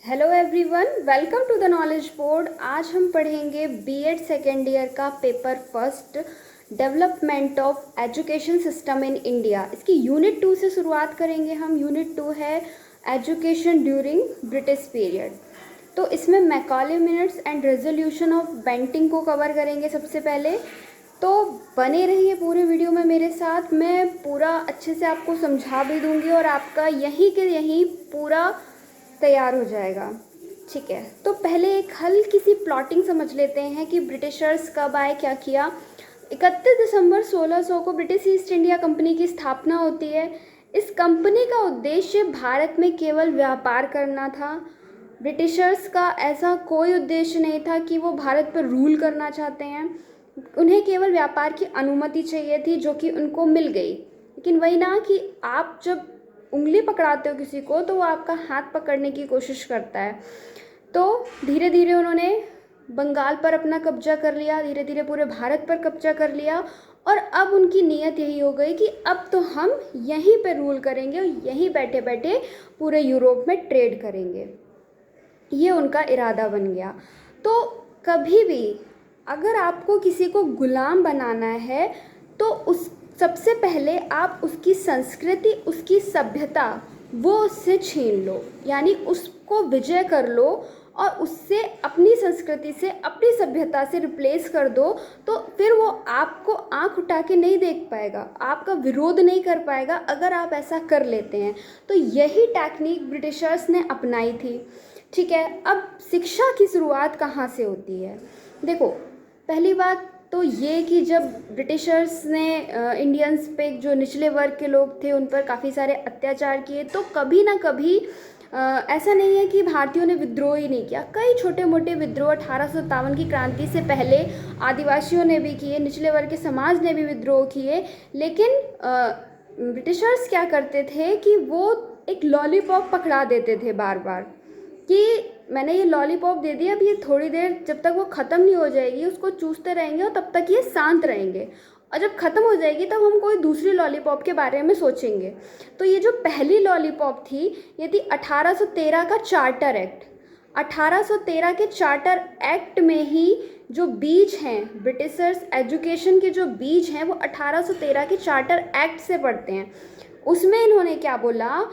Hello everyone, welcome to the knowledge board. आज हम पढ़ेंगे बीएड सेकेंड ईयर का paper first, development of education system in India. इसकी unit 2 से शुरुआत करेंगे हम। यूनिट 2 है एजुकेशन ड्यूरिंग ब्रिटिश पीरियड। तो इसमें Macaulay minutes and resolution of Bentinck को कवर करेंगे सबसे पहले। तो बने रहिए पूरे वीडियो में मेरे साथ। मैं पूरा अच्छे से आपको समझा भी दूंगी और आपका यहीं के यहीं पूरा तैयार हो जाएगा। ठीक है, तो पहले एक हल्की सी प्लॉटिंग समझ लेते हैं कि ब्रिटिशर्स कब आए, क्या किया। 31 दिसंबर 1600 को ब्रिटिश ईस्ट इंडिया कंपनी की स्थापना होती है। इस कंपनी का उद्देश्य भारत में केवल व्यापार करना था। ब्रिटिशर्स का ऐसा कोई उद्देश्य नहीं था कि वो भारत पर रूल करना चाहते हैं। उन्हें केवल व्यापार की अनुमति चाहिए थी, जो कि उनको मिल गई। लेकिन वही ना कि आप जब उंगली पकड़ाते हो किसी को तो वो आपका हाथ पकड़ने की कोशिश करता है। तो धीरे धीरे उन्होंने बंगाल पर अपना कब्जा कर लिया, धीरे धीरे पूरे भारत पर कब्जा कर लिया। और अब उनकी नीयत यही हो गई कि अब तो हम यहीं पे रूल करेंगे और यहीं बैठे बैठे पूरे यूरोप में ट्रेड करेंगे। ये उनका इरादा बन गया। तो कभी भी अगर आपको किसी को गुलाम बनाना है तो उस सबसे पहले आप उसकी संस्कृति, उसकी सभ्यता वो उससे छीन लो, यानी उसको विजय कर लो और उससे अपनी संस्कृति से, अपनी सभ्यता से रिप्लेस कर दो। तो फिर वो आपको आंख उठा के नहीं देख पाएगा, आपका विरोध नहीं कर पाएगा अगर आप ऐसा कर लेते हैं। तो यही टेक्निक ब्रिटिशर्स ने अपनाई थी। ठीक है, अब शिक्षा की शुरुआत कहाँ से होती है? देखो, पहली बात तो ये कि जब ब्रिटिशर्स ने इंडियंस पे, जो निचले वर्ग के लोग थे, उन पर काफ़ी सारे अत्याचार किए, तो कभी ना कभी ऐसा नहीं है कि भारतीयों ने विद्रोह ही नहीं किया। कई छोटे मोटे विद्रोह 1857 की क्रांति से पहले आदिवासियों ने भी किए, निचले वर्ग के समाज ने भी विद्रोह किए। लेकिन ब्रिटिशर्स क्या करते थे कि वो एक लॉलीपॉप पकड़ा देते थे बार बार कि मैंने ये लॉलीपॉप दे दिया, अब ये थोड़ी देर जब तक वो ख़त्म नहीं हो जाएगी उसको चूसते रहेंगे और तब तक ये शांत रहेंगे, और जब ख़त्म हो जाएगी तब हम कोई दूसरी लॉलीपॉप के बारे में सोचेंगे। तो ये जो पहली लॉलीपॉप थी ये थी 1813 का चार्टर एक्ट। 1813 के चार्टर एक्ट में ही जो बीज हैं, ब्रिटिशर्स एजुकेशन के जो बीज हैं, वो 1813 के चार्टर एक्ट से पढ़ते हैं। उसमें इन्होंने क्या बोला,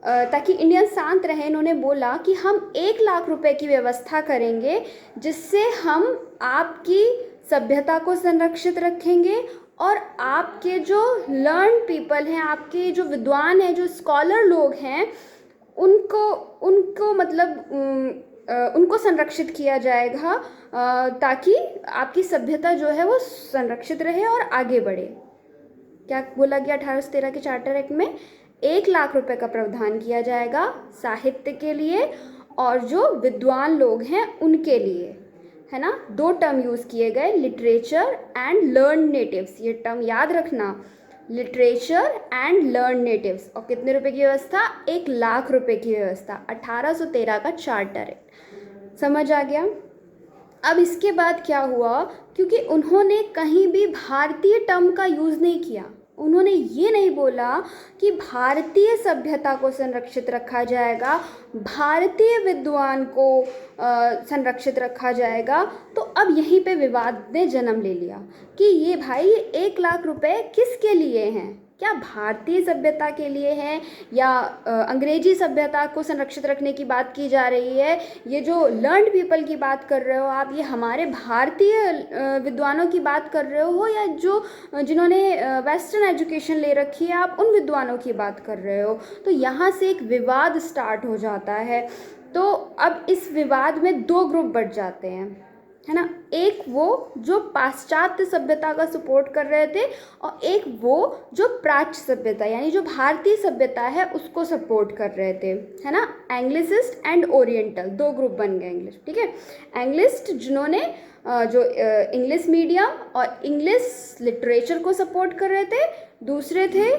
ताकि इंडियन शांत रहे, इन्होंने बोला कि हम 1 लाख रुपए की व्यवस्था करेंगे जिससे हम आपकी सभ्यता को संरक्षित रखेंगे और आपके जो लर्न पीपल हैं, आपके जो विद्वान हैं, जो स्कॉलर लोग हैं, उनको उनको मतलब उनको संरक्षित किया जाएगा, ताकि आपकी सभ्यता जो है वो संरक्षित रहे और आगे बढ़े। क्या बोला गया 1813 के चार्टर एक्ट में? 1 लाख रुपए का प्रावधान किया जाएगा साहित्य के लिए और जो विद्वान लोग हैं उनके लिए, है ना। 2 टर्म यूज़ किए गए, लिटरेचर एंड लर्न नेटिव्स। ये टर्म याद रखना, लिटरेचर एंड लर्न नेटिव्स। और कितने रुपए की व्यवस्था? 1 लाख रुपए की व्यवस्था। 1813 का चार्टर एक्ट। समझ आ गया? अब इसके बाद क्या हुआ, क्योंकि उन्होंने कहीं भी भारतीय टर्म का यूज़ नहीं किया। उन्होंने ये नहीं बोला कि भारतीय सभ्यता को संरक्षित रखा जाएगा, भारतीय विद्वान को संरक्षित रखा जाएगा। तो अब यहीं पे विवाद ने जन्म ले लिया कि ये भाई 1 लाख रुपए किसके लिए हैं? क्या भारतीय सभ्यता के लिए हैं या अंग्रेजी सभ्यता को संरक्षित रखने की बात की जा रही है? ये जो लर्नड पीपल की बात कर रहे हो आप, ये हमारे भारतीय विद्वानों की बात कर रहे हो, या जो जिन्होंने वेस्टर्न एजुकेशन ले रखी है, आप उन विद्वानों की बात कर रहे हो? तो यहाँ से एक विवाद स्टार्ट हो जाता है। तो अब इस विवाद में 2 ग्रुप बढ़ जाते हैं, है ना। एक वो जो पाश्चात्य सभ्यता का सपोर्ट कर रहे थे और एक वो जो प्राच्य सभ्यता यानी जो भारतीय सभ्यता है उसको सपोर्ट कर रहे थे, है ना। एंग्लिसिस्ट एंड ओरिएंटल 2 ग्रुप बन गए इंग्लिश। ठीक है, एंग्लिस्ट जिन्होंने जो इंग्लिश मीडियम और इंग्लिश लिटरेचर को सपोर्ट कर रहे थे, दूसरे थे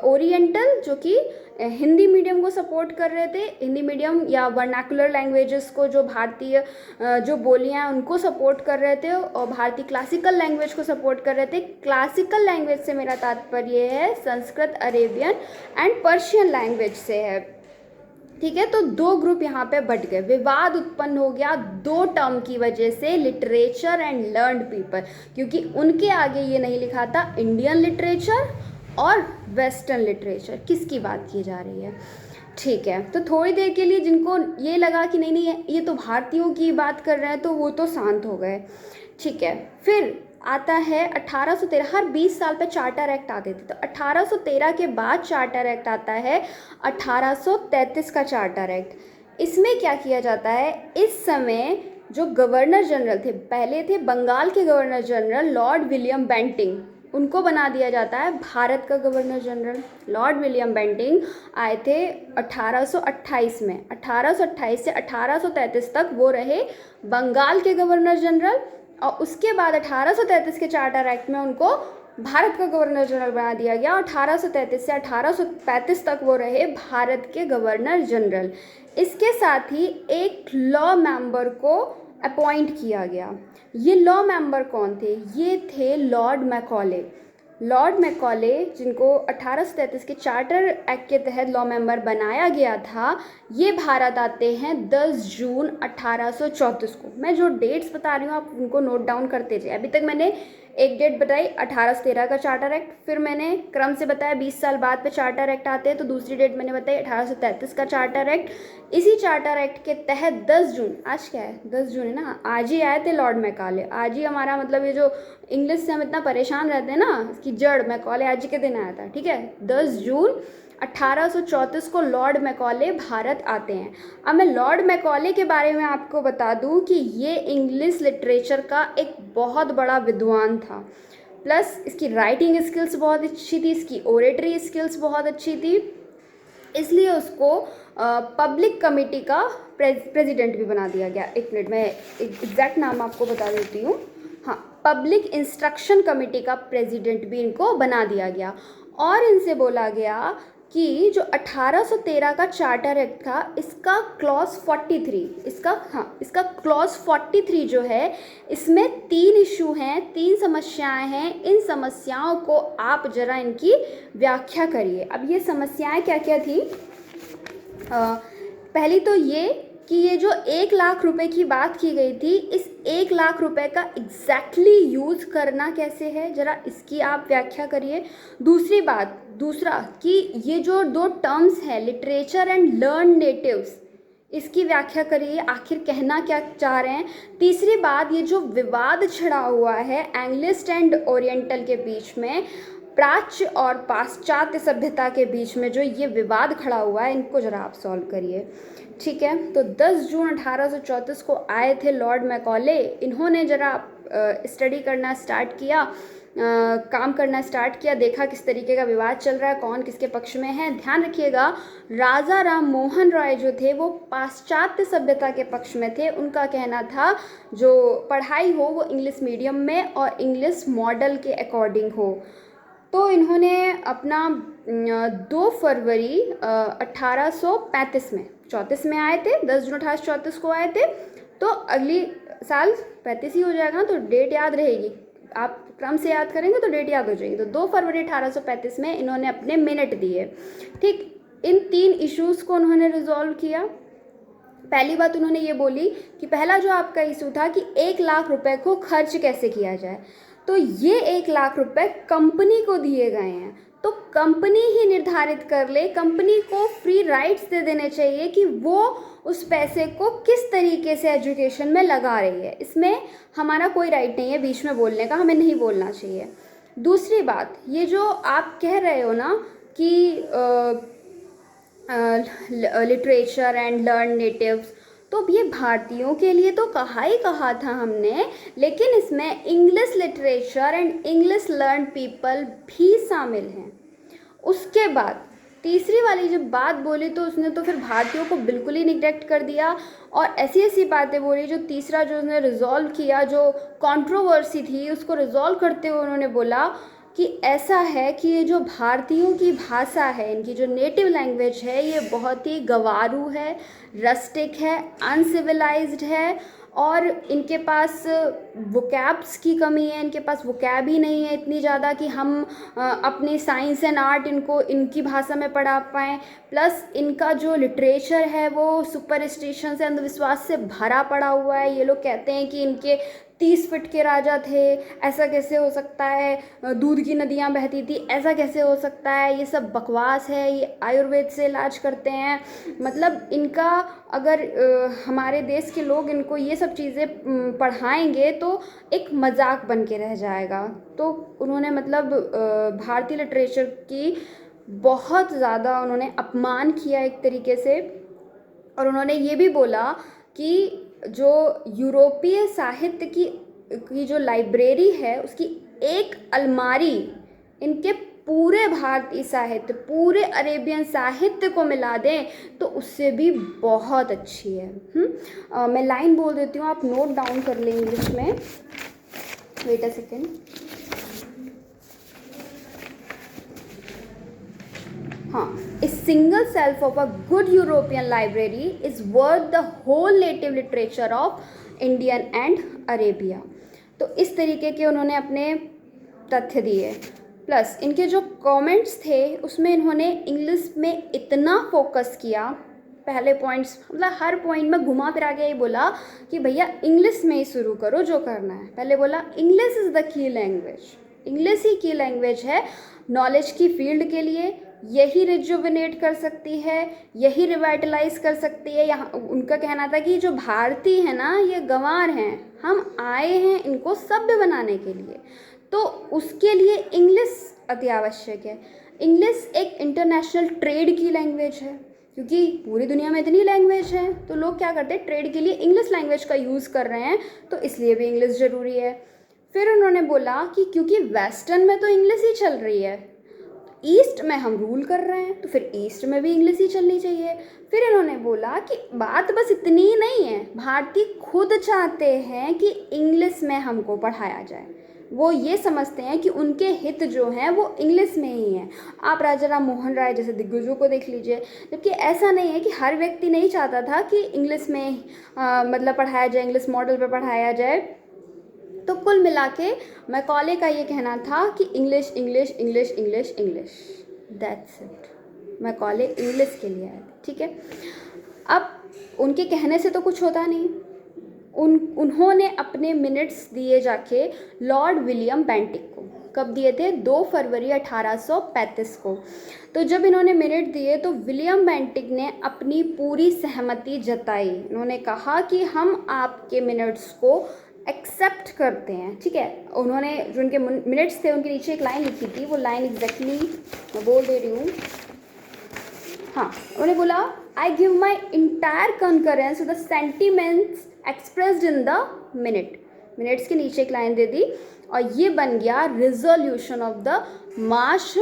ओरिएंटल जो कि हिंदी मीडियम को सपोर्ट कर रहे थे, हिंदी मीडियम या वर्नाकुलर लैंग्वेजेस को, जो भारतीय जो बोलियां उनको सपोर्ट कर रहे थे, और भारतीय क्लासिकल लैंग्वेज को सपोर्ट कर रहे थे। क्लासिकल लैंग्वेज से मेरा तात्पर्य है Sanskrit, Arabian and Persian language से है। ठीक है, तो दो ग्रुप यहाँ पे बट गए, विवाद उत्पन्न हो गया दो टर्म की वजह से, लिटरेचर एंड लर्नड पीपल, क्योंकि उनके आगे ये नहीं लिखा था इंडियन लिटरेचर और वेस्टर्न लिटरेचर, किसकी बात की जा रही है। ठीक है, तो थोड़ी देर के लिए जिनको ये लगा कि नहीं नहीं ये तो भारतीयों की बात कर रहे हैं, तो वो तो शांत हो गए। ठीक है, फिर आता है 1813, हर 20 साल पे चार्टर एक्ट आते थे, तो 1813 के बाद चार्टर एक्ट आता है 1833 का चार्टर एक्ट। इसमें क्या किया जाता है, इस समय जो गवर्नर जनरल थे, पहले थे बंगाल के governor general Lord William Bentinck, उनको बना दिया जाता है भारत का governor general. Lord William Bentinck आए थे 1828 में, 1828 से 1833 तक वो रहे बंगाल के गवर्नर जनरल, और उसके बाद 1833 के चार्टर एक्ट में उनको भारत का गवर्नर जनरल बना दिया गया, और 1833 से 1835 तक वो रहे भारत के गवर्नर जनरल। इसके साथ ही एक लॉ मेंबर को अपॉइंट किया गया। ये लॉ मेंबर कौन थे, ये थे लॉर्ड मैकॉले। लॉर्ड मैकॉले जिनको 1833 के चार्टर एक्ट के तहत लॉ मेंबर बनाया गया था, ये भारत आते हैं 10 जून 1834 को। मैं जो डेट्स बता रही हूँ आप उनको नोट डाउन करते जाइए। अभी तक मैंने एक डेट बताई 1813 का चार्टर एक्ट, फिर मैंने क्रम से बताया 20 साल बाद पे चार्टर एक्ट आते हैं, तो दूसरी डेट मैंने बताई 1833 का चार्टर एक्ट। इसी चार्टर एक्ट के तहत 10 जून, आज क्या है 10 जून है ना, आज ही आए थे लॉर्ड मैकॉले। आज ही हमारा मतलब ये जो इंग्लिश से हम इतना परेशान रहते हैं ना, इसकी जड़ मैकॉले आज ही के दिन आया था। ठीक है, 10 जून 1834 को लॉर्ड मैकॉले भारत आते हैं। अब मैं लॉर्ड मैकॉले के बारे में आपको बता दूं कि ये इंग्लिश लिटरेचर का एक बहुत बड़ा विद्वान था, प्लस इसकी राइटिंग स्किल्स बहुत अच्छी थी, इसकी ओरेटरी स्किल्स बहुत अच्छी थी, इसलिए उसको पब्लिक कमेटी का प्रेसिडेंट भी बना दिया गया। एक मिनट में एग्जैक्ट नाम आपको बता देती हूँ। हाँ, पब्लिक इंस्ट्रक्शन कमेटी का प्रेसिडेंट भी इनको बना दिया गया, और इनसे बोला गया कि जो 1813 का चार्टर एक्ट था, इसका क्लॉज 43, इसका क्लॉज 43 जो है, इसमें 3 इशू हैं, 3 समस्याएं हैं। इन समस्याओं को आप जरा इनकी व्याख्या करिए। अब ये समस्याएं क्या क्या थी, पहली तो ये कि ये जो 1 लाख रुपए की बात की गई थी, इस 1 लाख रुपए का एग्जैक्टली यूज़ करना कैसे है, ज़रा इसकी आप व्याख्या करिए। दूसरा कि ये जो 2 टर्म्स हैं, लिटरेचर एंड लर्न नेटिव्स, इसकी व्याख्या करिए, आखिर कहना क्या चाह रहे हैं। तीसरी बात, ये जो विवाद छिड़ा हुआ है एंग्लिस्ट एंड ओरिएंटल के बीच में, प्राच्य और पाश्चात्य सभ्यता के बीच में जो ये विवाद खड़ा हुआ है, इनको ज़रा आप सॉल्व करिए। ठीक है, तो 10 जून 1834 को आए थे लॉर्ड मैकॉले। इन्होंने ज़रा स्टडी करना स्टार्ट किया, काम करना स्टार्ट किया, देखा किस तरीके का विवाद चल रहा है, कौन किसके पक्ष में है। ध्यान रखिएगा, राजा राम मोहन राय जो थे वो पाश्चात्य सभ्यता के पक्ष में थे। उनका कहना था जो पढ़ाई हो वो इंग्लिश मीडियम में और इंग्लिश मॉडल के अकॉर्डिंग हो। तो इन्होंने अपना 2 फरवरी 1835 में 34 में आए थे, 10 जून 1834 को आए थे, तो अगली साल 35 ही हो जाएगा ना, तो डेट याद रहेगी, आप क्रम से याद करेंगे तो डेट याद हो जाएगी। तो 2 फरवरी 1835 में इन्होंने अपने मिनट दिए। ठीक, इन 3 इश्यूज़ को उन्होंने रिजॉल्व किया। पहली बात उन्होंने ये बोली कि पहला जो आपका इशू था कि 1 लाख रुपए को खर्च कैसे किया जाए, तो ये 1 लाख रुपए कंपनी को दिए गए हैं, तो कंपनी ही निर्धारित कर ले, कंपनी को फ्री राइट्स दे देने चाहिए कि वो उस पैसे को किस तरीके से एजुकेशन में लगा रही है। इसमें हमारा कोई राइट नहीं है बीच में बोलने का, हमें नहीं बोलना चाहिए। दूसरी बात, ये जो आप कह रहे हो ना कि लिटरेचर एंड लर्न नेटिव्स, तो ये भारतीयों के लिए तो कहा ही कहा था हमने, लेकिन इसमें English literature and English learn people भी शामिल हैं। उसके बाद तीसरी वाली जब बात बोली तो उसने तो फिर भारतीयों को बिल्कुल ही निगलेक्ट कर दिया, और ऐसी ऐसी बातें बोली। जो तीसरा जो उसने रिजॉल्व किया, जो कंट्रोवर्सी थी, उसको रिजॉल्व करते हुए उन्होंने बोला कि ऐसा है कि ये जो भारतीयों की भाषा है, इनकी जो नेटिव लैंग्वेज है, ये बहुत ही गंवारू है, रस्टिक है, अनसिविलाइज्ड है, और इनके पास वोकैब्स की कमी है, इनके पास वोकैब ही नहीं है इतनी ज़्यादा कि हम अपने साइंस एंड आर्ट इनको इनकी भाषा में पढ़ा पाएँ। प्लस इनका जो लिटरेचर है वो सुपरस्टिशन से, अंधविश्वास से भरा पड़ा हुआ है। ये लोग कहते हैं कि इनके 30 फीट के राजा थे, ऐसा कैसे हो सकता है, दूध की नदियाँ बहती थी, ऐसा कैसे हो सकता है, ये सब बकवास है, ये आयुर्वेद से इलाज करते हैं। मतलब इनका अगर हमारे देश के लोग इनको ये सब चीज़ें पढ़ाएंगे तो एक मजाक बन के रह जाएगा। तो उन्होंने मतलब भारतीय लिटरेचर की बहुत ज़्यादा उन्होंने अपमान किया एक तरीके से। और उन्होंने ये भी बोला कि जो यूरोपीय साहित्य की जो लाइब्रेरी है उसकी एक अलमारी इनके पूरे भारतीय साहित्य, पूरे अरेबियन साहित्य को मिला दें तो उससे भी बहुत अच्छी है। मैं लाइन बोल देती हूँ, आप नोट डाउन कर लें इंग्लिश में। Wait a second. हाँ, a single shelf of a good European library is worth the whole native literature of Indian and Arabia। तो इस तरीके के उन्होंने अपने तथ्य दिए। प्लस इनके जो कमेंट्स थे उसमें इन्होंने इंग्लिश में इतना फोकस किया, पहले पॉइंट्स मतलब हर पॉइंट में घुमा फिरा के ही बोला कि भैया इंग्लिश में ही शुरू करो जो करना है। पहले बोला English is the key language, English ही की लैंग्वेज है नॉलेज की फील्ड के लिए, यही रिजुविनेट कर सकती है, यही रिवाइटलाइज कर सकती है। यहाँ उनका कहना था कि जो भारतीय है ना ये गंवार हैं, हम आए हैं इनको सभ्य बनाने के लिए, तो उसके लिए इंग्लिश अति आवश्यक है। इंग्लिश एक इंटरनेशनल ट्रेड की लैंग्वेज है, क्योंकि पूरी दुनिया में इतनी लैंग्वेज है तो लोग क्या करते हैं ट्रेड के लिए इंग्लिश लैंग्वेज का यूज़ कर रहे हैं, तो इसलिए भी इंग्लिश ज़रूरी है। फिर उन्होंने बोला कि क्योंकि वेस्टर्न में तो इंग्लिश ही चल रही है, ईस्ट में हम रूल कर रहे हैं तो फिर ईस्ट में भी इंग्लिश ही चलनी चाहिए। फिर इन्होंने बोला कि बात बस इतनी ही नहीं है, भारतीय खुद चाहते हैं कि इंग्लिश में हमको पढ़ाया जाए, वो ये समझते हैं कि उनके हित जो हैं वो इंग्लिश में ही हैं। आप राजा राम मोहन राय जैसे दिग्गजों को देख लीजिए, जबकि ऐसा नहीं है कि हर व्यक्ति नहीं चाहता था कि इंग्लिश में मतलब पढ़ाया जाए, इंग्लिश मॉडल पर पढ़ाया जाए। तो कुल मिला के मैकॉले का ये कहना था कि English English English English English, that's it. Macaulay English के लिए आए थे, ठीक है। अब उनके कहने से तो कुछ होता नहीं, उन्होंने अपने मिनट्स दिए जाके लॉर्ड विलियम बेंटिक को। कब दिए थे? 2 फरवरी 1835 को। तो जब इन्होंने मिनट दिए तो विलियम बेंटिक ने अपनी पूरी सहमति जताई। उन्होंने कहा कि हम आपके मिनट्स को एक्सेप्ट करते हैं, ठीक है। उन्होंने जो उनके मिनट्स थे उनके नीचे एक लाइन लिखी थी, वो लाइन एग्जैक्टली मैं बोल दे रही हूँ। हाँ, उन्होंने बोला I give my entire concurrence to the sentiments expressed in the minute. Minutes के नीचे एक लाइन दे दी और ये बन गया resolution of the March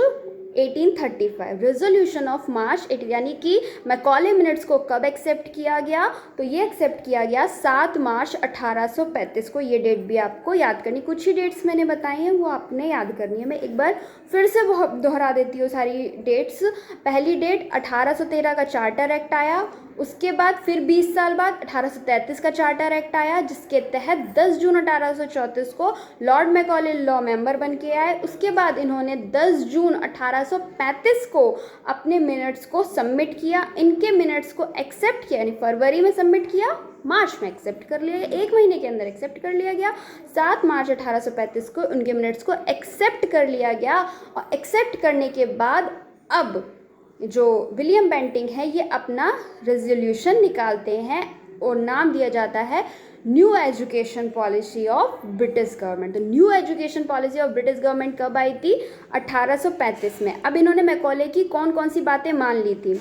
1835, resolution of March 18, यानी कि मैकॉले मिनट्स को कब एक्सेप्ट किया गया? तो ये एक्सेप्ट किया गया 7 मार्च 1835 को। ये डेट भी आपको याद करनी, कुछ ही डेट्स मैंने बताई हैं वो आपने याद करनी है। मैं एक बार फिर से दोहरा देती हूँ सारी डेट्स। पहली डेट 1813 का चार्टर एक्ट आया, उसके बाद फिर 20 साल बाद 1833 का चार्टर एक्ट आया, जिसके तहत 10 जून 1834 को लॉर्ड मैकॉले लॉ मेंबर बन के आए। उसके बाद इन्होंने 10 जून 1835 को अपने मिनट्स को सबमिट किया। इनके मिनट्स को एक्सेप्ट किया, यानी फरवरी में सबमिट किया, मार्च में एक्सेप्ट कर लिया गया, 1 महीने के अंदर एक्सेप्ट कर लिया गया। 7 मार्च 1835 को उनके मिनट्स को एक्सेप्ट कर लिया गया। और एक्सेप्ट करने के बाद अब जो विलियम बेंटिक है ये अपना रेजोल्यूशन निकालते हैं और नाम दिया जाता है new education policy of British government. तो new education policy of British government कब आई थी? 1835 में। अब इन्होंने मैकॉले की कौन कौन सी बातें मान ली थी?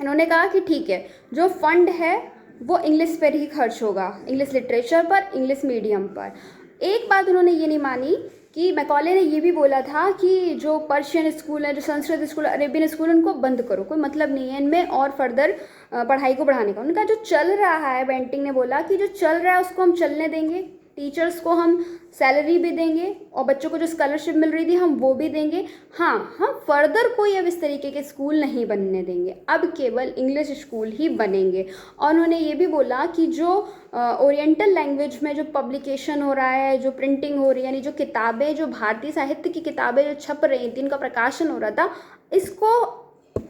इन्होंने कहा कि ठीक है, जो फंड है वो इंग्लिश पर ही खर्च होगा, इंग्लिश लिटरेचर पर, इंग्लिश मीडियम पर। एक बात उन्होंने ये नहीं मानी कि मैकॉले ने ये भी बोला था कि जो पर्शियन स्कूल है, जो संस्कृत स्कूल, अरेबियन स्कूल, उनको बंद करो, कोई मतलब नहीं है इनमें और फर्दर पढ़ाई को बढ़ाने का। उनका जो चल रहा है, बेंटिक ने बोला कि जो चल रहा है उसको हम चलने देंगे, टीचर्स को हम सैलरी भी देंगे और बच्चों को जो स्कॉलरशिप मिल रही थी हम वो भी देंगे। हाँ, हम फर्दर कोई अब इस तरीके के स्कूल नहीं बनने देंगे, अब केवल इंग्लिश स्कूल ही बनेंगे। और उन्होंने ये भी बोला कि जो ओरिएंटल लैंग्वेज में जो पब्लिकेशन हो रहा है, जो प्रिंटिंग हो रही है, यानी जो किताबें, जो भारतीय साहित्य की किताबें जो छप रही थी, इनका प्रकाशन हो रहा था, इसको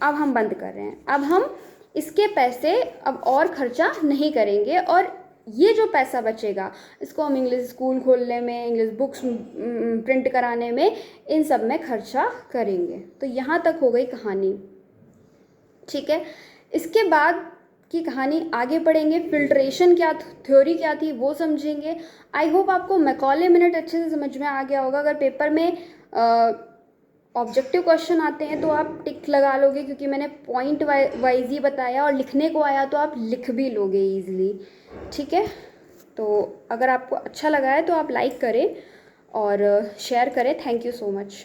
अब हम बंद कर रहे हैं। अब हम इसके पैसे अब और खर्चा नहीं करेंगे और ये जो पैसा बचेगा इसको हम इंग्लिश स्कूल खोलने में, इंग्लिश बुक्स प्रिंट कराने में, इन सब में खर्चा करेंगे। तो यहाँ तक हो गई कहानी, ठीक है। इसके बाद की कहानी आगे पढ़ेंगे, फिल्ट्रेशन क्या थ्योरी क्या थी वो समझेंगे। आई होप आपको मैकॉले मिनट अच्छे से समझ में आ गया होगा। अगर पेपर में ऑब्जेक्टिव क्वेश्चन आते हैं तो आप टिक लगा लोगे, क्योंकि मैंने पॉइंट वाइज ही बताया, और लिखने को आया तो आप लिख भी लोगे ईजिली, ठीक है। तो अगर आपको अच्छा लगा है तो आप लाइक करें और शेयर करें। Thank you so much.